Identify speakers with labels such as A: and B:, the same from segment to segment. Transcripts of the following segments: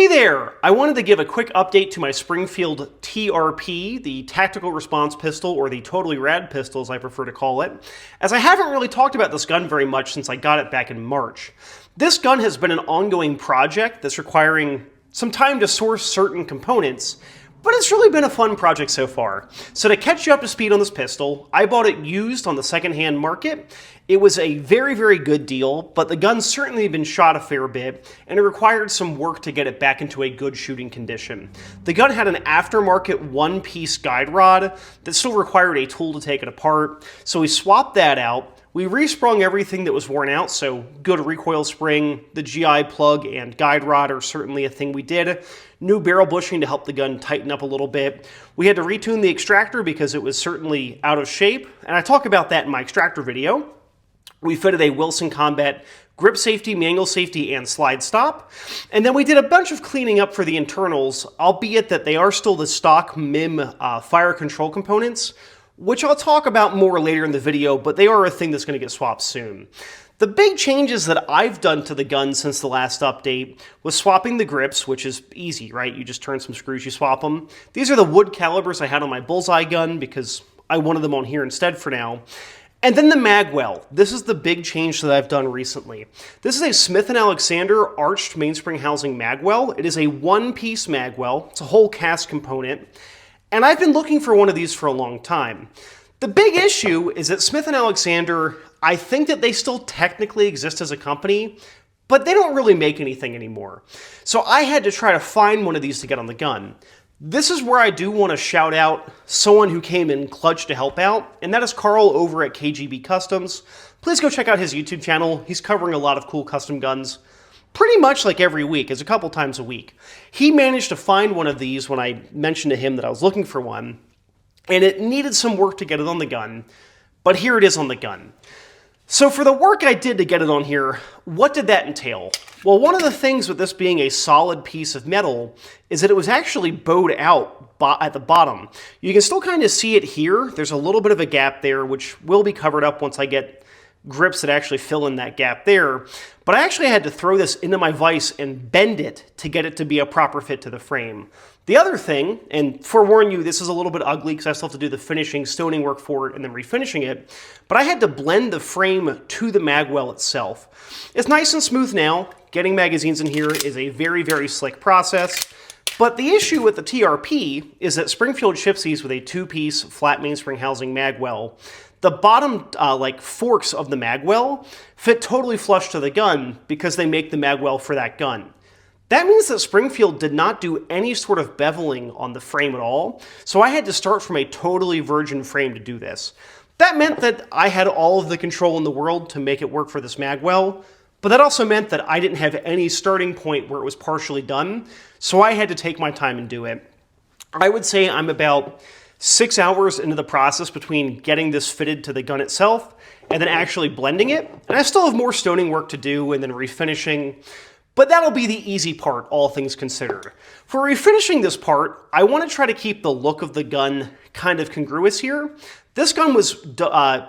A: Hey there! I wanted to give a quick update to my Springfield TRP, the Tactical Response Pistol, or the Totally Rad Pistol as I prefer to call it, as I haven't really talked about this gun very much since I got it back in March. This gun has been an ongoing project that's requiring some time to source certain components, but it's really been a fun project so far. So to catch you up to speed on this pistol, I bought it used on the secondhand market. It was a very, very good deal, but the gun's certainly been shot a fair bit, and it required some work to get it back into a good shooting condition. The gun had an aftermarket one-piece guide rod that still required a tool to take it apart, so we swapped that out. We resprung everything that was worn out, so good recoil spring, the GI plug and guide rod are certainly a thing we did. New barrel bushing to help the gun tighten up a little bit. We had to retune the extractor because it was certainly out of shape, and I talk about that in my extractor video. We fitted a Wilson Combat grip safety, manual safety, and slide stop. And then we did a bunch of cleaning up for the internals, albeit that they are still the stock MIM fire control components, which I'll talk about more later in the video, but they are a thing that's going to get swapped soon. The big changes that I've done to the gun since the last update was swapping the grips, which is easy, right? You just turn some screws, you swap them. These are the wood calibers I had on my Bullseye gun because I wanted them on here instead for now. And then the magwell. This is the big change that I've done recently. This is a Smith & Alexander arched mainspring housing magwell. It is a one-piece magwell. It's a whole cast component. And I've been looking for one of these for a long time. The big issue is that Smith & Alexander, I think that they still technically exist as a company, but they don't really make anything anymore. So I had to try to find one of these to get on the gun. This is where I do want to shout out someone who came in clutch to help out, and that is Carl over at KGB Customs. Please go check out his YouTube channel. He's covering a lot of cool custom guns pretty much like every week. It's a couple times a week. He managed to find one of these when I mentioned to him that I was looking for one, and it needed some work to get it on the gun, but here it is on the gun. So for the work I did to get it on here, what did that entail? Well, one of the things with this being a solid piece of metal is that it was actually bowed out at the bottom. You can still kind of see it here. There's a little bit of a gap there, which will be covered up once I get grips that actually fill in that gap there. But I actually had to throw this into my vise and bend it to get it to be a proper fit to the frame. The other thing, and forewarn you, this is a little bit ugly because I still have to do the finishing stoning work for it and then refinishing it, but I had to blend the frame to the magwell itself. It's nice and smooth now. Getting magazines in here is a very, very slick process. But the issue with the TRP is that Springfield ships these with a two-piece flat mainspring housing magwell. The bottom forks of the magwell fit totally flush to the gun because they make the magwell for that gun. That means that Springfield did not do any sort of beveling on the frame at all, so I had to start from a totally virgin frame to do this. That meant that I had all of the control in the world to make it work for this magwell, but that also meant that I didn't have any starting point where it was partially done, so I had to take my time and do it. I would say I'm about 6 hours into the process between getting this fitted to the gun itself and then actually blending it. And I still have more stoning work to do and then refinishing, but that'll be the easy part, all things considered. For refinishing this part, I want to try to keep the look of the gun kind of congruous here. This gun was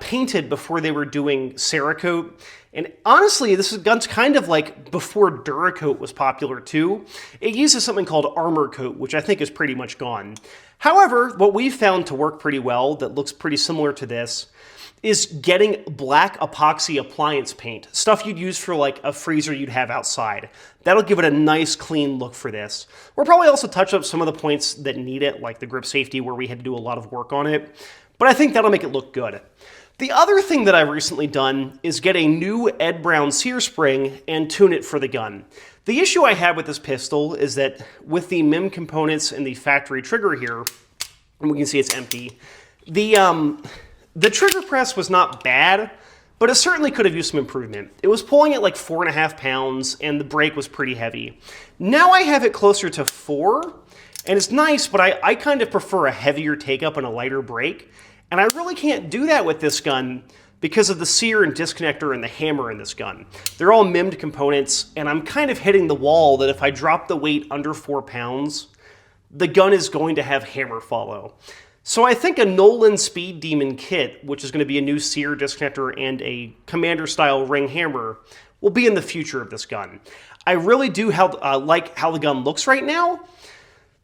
A: painted before they were doing Cerakote, and honestly, this gun's kind of like before Duracoat was popular too. It uses something called Armor Coat, which I think is pretty much gone. However, what we've found to work pretty well that looks pretty similar to this is getting black epoxy appliance paint, stuff you'd use for like a freezer you'd have outside. That'll give it a nice clean look for this. We'll probably also touch up some of the points that need it, like the grip safety where we had to do a lot of work on it, but I think that'll make it look good. The other thing that I've recently done is get a new Ed Brown sear spring and tune it for the gun. The issue I had with this pistol is that with the MIM components and the factory trigger here, and we can see it's empty, the trigger press was not bad, but it certainly could have used some improvement. It was pulling at like 4.5 pounds, and the brake was pretty heavy. Now I have it closer to 4, and it's nice, but I kind of prefer a heavier take-up and a lighter brake, and I really can't do that with this gun because of the sear and disconnector and the hammer in this gun. They're all MIM'd components, and I'm kind of hitting the wall that if I drop the weight under 4 pounds, the gun is going to have hammer follow. So I think a Nolan Speed Demon kit, which is going to be a new sear disconnector and a commander-style ring hammer, will be in the future of this gun. I really do like how the gun looks right now.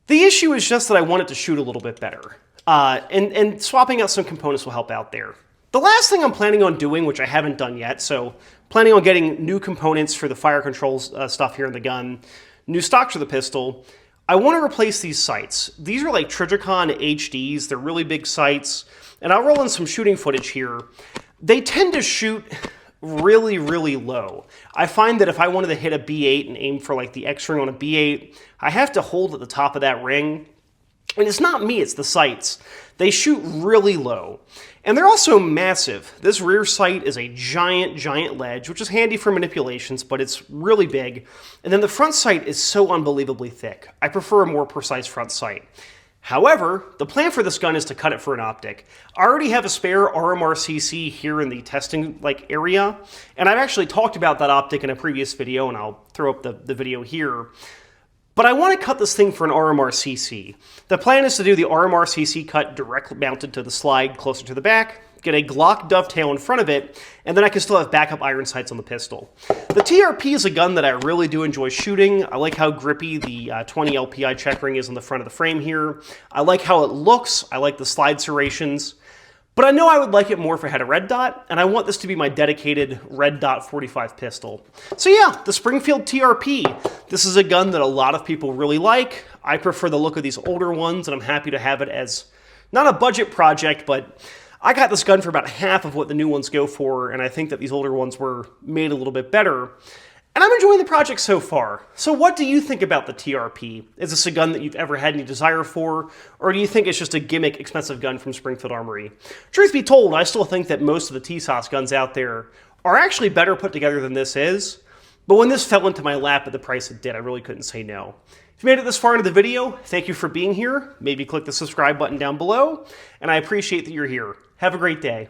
A: The issue is just that I want it to shoot a little bit better. And swapping out some components will help out there. The last thing I'm planning on doing, which I haven't done yet, so planning on getting new components for the fire controls stuff here in the gun, new stocks for the pistol. I want to replace these sights. These are like Trijicon HDs. They're really big sights. And I'll roll in some shooting footage here. They tend to shoot really, really low. I find that if I wanted to hit a B8 and aim for like the X-ring on a B8, I have to hold at the top of that ring. And it's not me, it's the sights. They shoot really low. And they're also massive. This rear sight is a giant, giant ledge, which is handy for manipulations, but it's really big. And then the front sight is so unbelievably thick. I prefer a more precise front sight. However, the plan for this gun is to cut it for an optic. I already have a spare RMRCC here in the testing area, and I've actually talked about that optic in a previous video, and I'll throw up the video here. But I want to cut this thing for an RMRCC. The plan is to do the RMRCC cut directly mounted to the slide closer to the back, get a Glock dovetail in front of it, and then I can still have backup iron sights on the pistol. The TRP is a gun that I really do enjoy shooting. I like how grippy the 20 LPI check ring is on the front of the frame here. I like how it looks. I like the slide serrations. But I know I would like it more if I had a red dot, and I want this to be my dedicated red dot 45 pistol. So yeah, the Springfield TRP. This is a gun that a lot of people really like. I prefer the look of these older ones, and I'm happy to have it as not a budget project, but I got this gun for about half of what the new ones go for, and I think that these older ones were made a little bit better. And I'm enjoying the project so far. So what do you think about the TRP? Is this a gun that you've ever had any desire for, or do you think it's just a gimmick, expensive gun from Springfield Armory? Truth be told, I still think that most of the TSOS guns out there are actually better put together than this is, but when this fell into my lap at the price it did, I really couldn't say no. If you made it this far into the video, thank you for being here. Maybe click the subscribe button down below, and I appreciate that you're here. Have a great day.